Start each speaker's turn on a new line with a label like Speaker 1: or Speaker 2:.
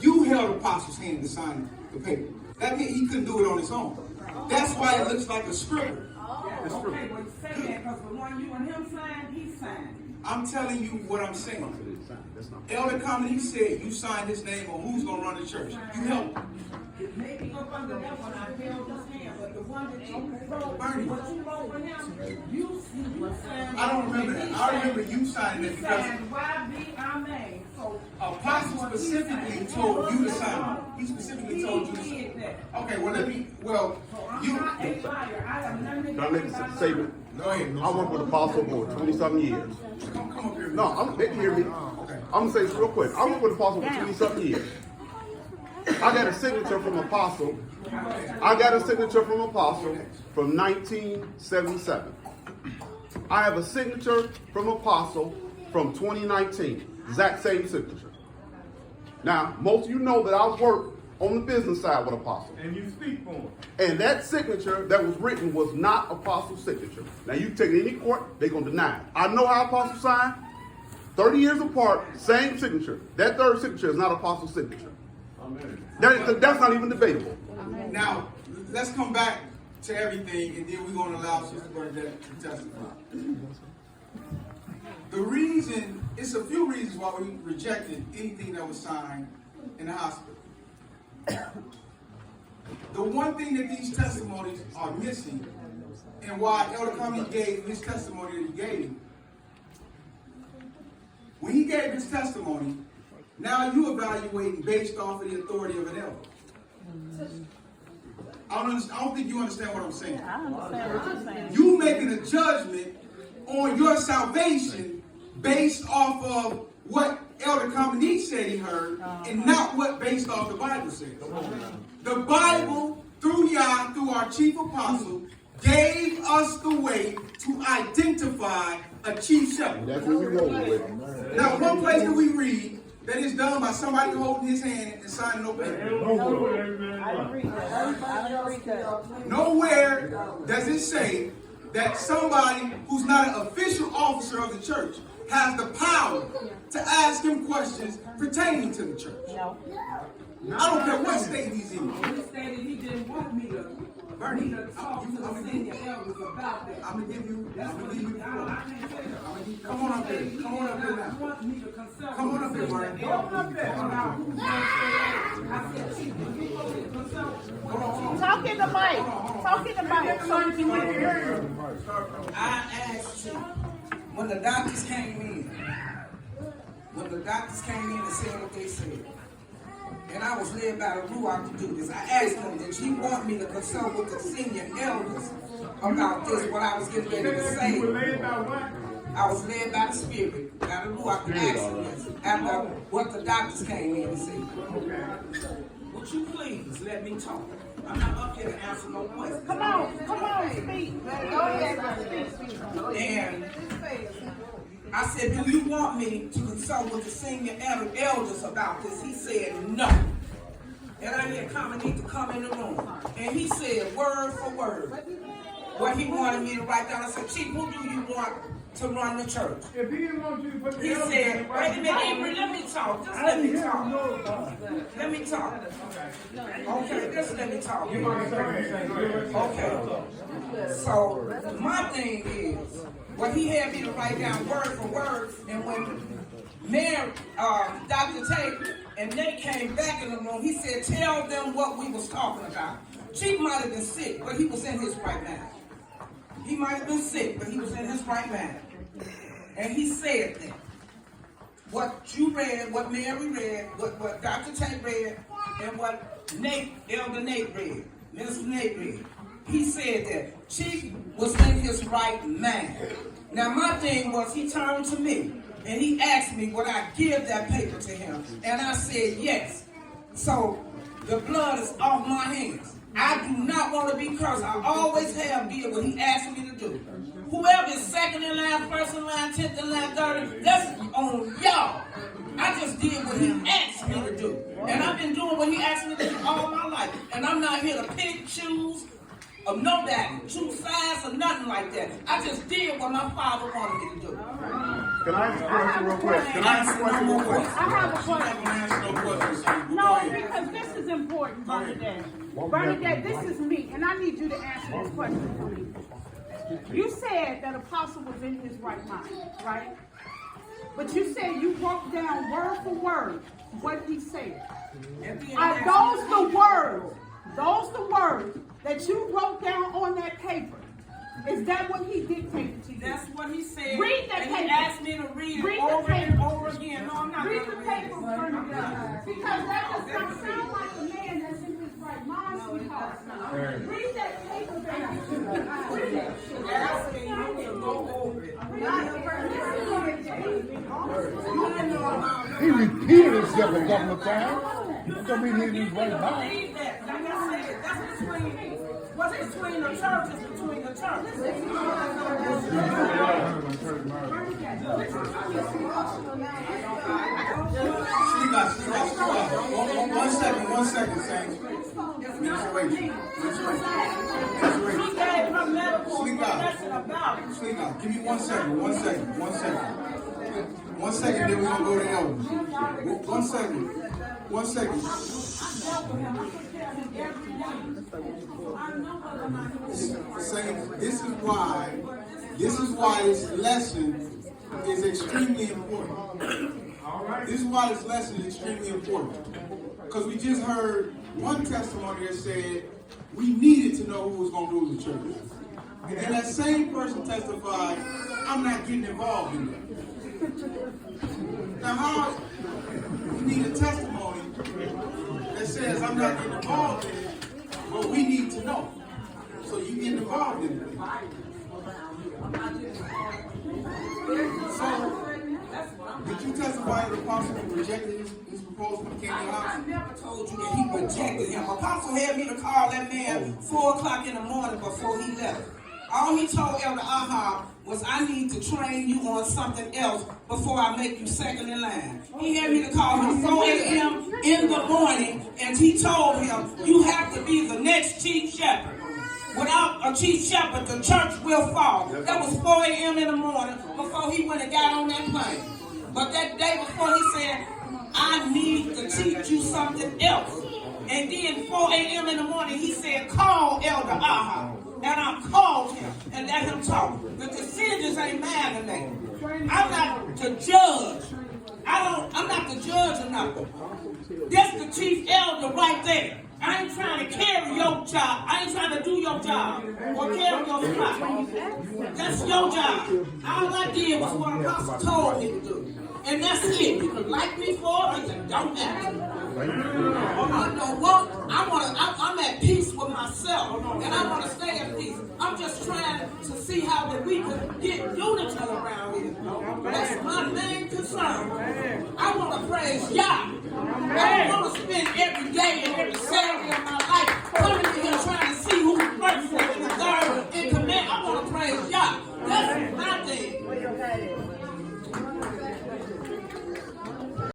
Speaker 1: you held Apostle's hand to sign the paper. That means he couldn't do it on his own. That's why it looks like a scribble.
Speaker 2: Okay, well, say that because the one you and him signed, he signed.
Speaker 1: I'm telling you what I'm saying. Elder Comedy said you signed his name on who's going to run the church. You helped him.
Speaker 2: Maybe up under that one, I held his hand, but the one that you wrote, what you wrote for him, you signed.
Speaker 1: I don't remember that. I remember you signing it
Speaker 2: You
Speaker 1: because
Speaker 2: signed YB Amen. So
Speaker 1: Apostle specifically told you to sign it. He specifically told you to sign
Speaker 2: did
Speaker 1: it.
Speaker 2: that.
Speaker 1: Okay, well,
Speaker 2: So I'm not a liar. I have nothing to
Speaker 3: Can I
Speaker 2: do
Speaker 3: make
Speaker 2: with
Speaker 3: a
Speaker 2: my
Speaker 3: statement?
Speaker 1: Go ahead.
Speaker 3: I worked with Apostle for 20-something years.
Speaker 1: Come up here.
Speaker 3: No, they can hear me. I'm gonna say this real quick. I worked with Apostle for 20-something years. I got a signature from Apostle. I got a signature from Apostle from 1977. I have a signature from Apostle from 2019. Exact same signature. Now, most of you know that I work on the business side with Apostle.
Speaker 4: And you speak for him.
Speaker 3: And that signature that was written was not Apostle's signature. Now, you take it to any court, they're going to deny it. I know how Apostle signed. 30 years apart, same signature. That third signature is not Apostle's signature. That's not even debatable.
Speaker 1: Now, let's come back to everything, and then we're going to allow Sister Bernadette to testify. The reason, it's a few reasons why we rejected anything that was signed in the hospital. The one thing that these testimonies are missing, and why Elder Cummings gave his testimony that he gave, when he gave his testimony, now you evaluating based off of the authority of an elder. I don't think you understand what I'm saying.
Speaker 5: I understand what you're saying.
Speaker 1: You making a judgment on your salvation based off of what Elder Comedy said he heard, and not what based off the Bible says. The Bible, through Yah, through our chief apostle, gave us the way to identify a chief shepherd.
Speaker 3: That's what we roll with.
Speaker 1: Now, one place that we read that is done by somebody holding his hand and signing no paper.
Speaker 5: I don't read that. I don't read that.
Speaker 1: Nowhere does it say that somebody who's not an official officer of the church has the power to ask him questions pertaining to the church.
Speaker 5: No.
Speaker 1: I don't care what state he's in.
Speaker 2: He stated he didn't want me to talk to the senior elders about that.
Speaker 1: I'm gonna give you the floor.
Speaker 2: I can't say that.
Speaker 1: Come on up here. Come on up here now.
Speaker 2: Want me to consult
Speaker 1: Come on up here,
Speaker 2: with the
Speaker 1: Brian.
Speaker 2: senior elders about who's going to stay. I said, Chief, if you want me to consult with
Speaker 5: Talk in the mic. Talk in the mic so you can hear.
Speaker 6: I asked you when the doctors came in. When the doctors came in and said what they said, and I was led by the Ruach to do this. I asked them, did you want me to consult with the senior elders about this? What I was getting ready to say.
Speaker 4: You were led by what?
Speaker 6: I was led by the Spirit, by the Ruach, to ask them this after what the doctors came in and said. Would you please let me talk? I'm not up here to answer no questions.
Speaker 5: Come on, speak. Go ahead, speak.
Speaker 6: And I said, do you want me to consult with the senior elders about this? He said, no. And I had Comedy to come in the room. And he said, word for word, what he wanted me to write down. I said, Chief, who do you want to run the church?
Speaker 4: If he didn't want you to put the
Speaker 6: He
Speaker 4: elders
Speaker 6: said,
Speaker 4: in,
Speaker 6: wait a minute, Avery, let me talk. Just let me talk. Let me talk. Okay, just let me talk. Okay. So, my thing is, what he had me to write down word for word, and when Mayor, Dr. Tate and Nate came back in the room, he said, tell them what we was talking about. Chief might have been sick, but he was in his right mind. He might have been sick, but he was in his right mind. And he said that. What you read, what Mary read, what Dr. Tate read, and what Elder Nate read, Minister Nate read. He said that Chief was in his right mind. Now my thing was, he turned to me and he asked me would I give that paper to him, and I said yes. So the blood is off my hands. I do not want to be cursed. I always have did what he asked me to do. Whoever is second in line, first in line, 10th in line, 30, that's on y'all. I just did what he asked me to do. And I've been doing what he asked me to do all my life. And I'm not here to pick, choose, of nobody, choose sides or nothing like that. I just did what my father wanted me to do.
Speaker 3: Can I ask a question real quick? Can I ask a question real quick?
Speaker 5: I have a question.
Speaker 1: No questions.
Speaker 5: No,
Speaker 2: important, Bernadette. Bernadette, this is me, and I need you to answer this question for me. You said that Apostle was in his right mind, right? But you said you wrote down word for word what he said. Are those the words that you wrote down on that paper? Is that what he dictated to you?
Speaker 6: That's what he said.
Speaker 2: Read the
Speaker 6: and
Speaker 2: paper.
Speaker 6: He asked me to read
Speaker 2: Read
Speaker 6: it
Speaker 2: the
Speaker 6: over and
Speaker 2: paper.
Speaker 6: over again. No, I'm not
Speaker 2: Read
Speaker 6: going
Speaker 2: the
Speaker 6: to
Speaker 2: paper, Bernadette, because that does not sound like a man that's in his right mind, sweetheart. Read that paper, baby. Read it.
Speaker 6: Ask me to go over it.
Speaker 7: He repeated himself a couple of times. That don't mean he's in his right mind.
Speaker 6: Believe that. Like I said, that's between what's between the church is between the church.
Speaker 1: One second, Saints.
Speaker 6: He gave her medical information about it.
Speaker 1: Sleep out. Give me 1 second. 1 second, then we're gonna go to elders. 1 second. 1 second. Saints, this is why this lesson is extremely important. This is why this lesson is extremely important. Because we just heard one testimony that said we needed to know who was going to rule the church. And then that same person testified, I'm not getting involved in that. Now, how we need a testimony that says I'm not getting involved in it, but we need to know. So you get involved in it. So, did you testify that the apostle rejected his proposal when he came to your house?
Speaker 6: I never told you that he rejected him. Apostle had me to call that man 4 o'clock in the morning before he left. All he told Elder Aha was, I need to train you on something else before I make you second in line. He had me to call him 4 a.m. in the morning, and he told him, you have to be the next chief shepherd. Without a chief shepherd, the church will fall. That was 4 a.m. in the morning before he went and got on that plane. But that day before, he said, I need to teach you something else. And then 4 a.m. in the morning, he said, call Elder Aha. And I called him and let him talk. The decisions ain't mine to make. I'm not the judge. I'm not the judge or nothing. That's the chief elder right there. I ain't trying to carry your job. I ain't trying to do your job or carry your spot. That's your job. All I did was what Apostle told me to do. And that's it. You can like me for it, or don't matter. I know what I'm at peace with myself, and I want to stay at peace. I'm just trying to see how that we can get unity around here. That's my main concern. I want to praise Yah. I don't want to spend every day in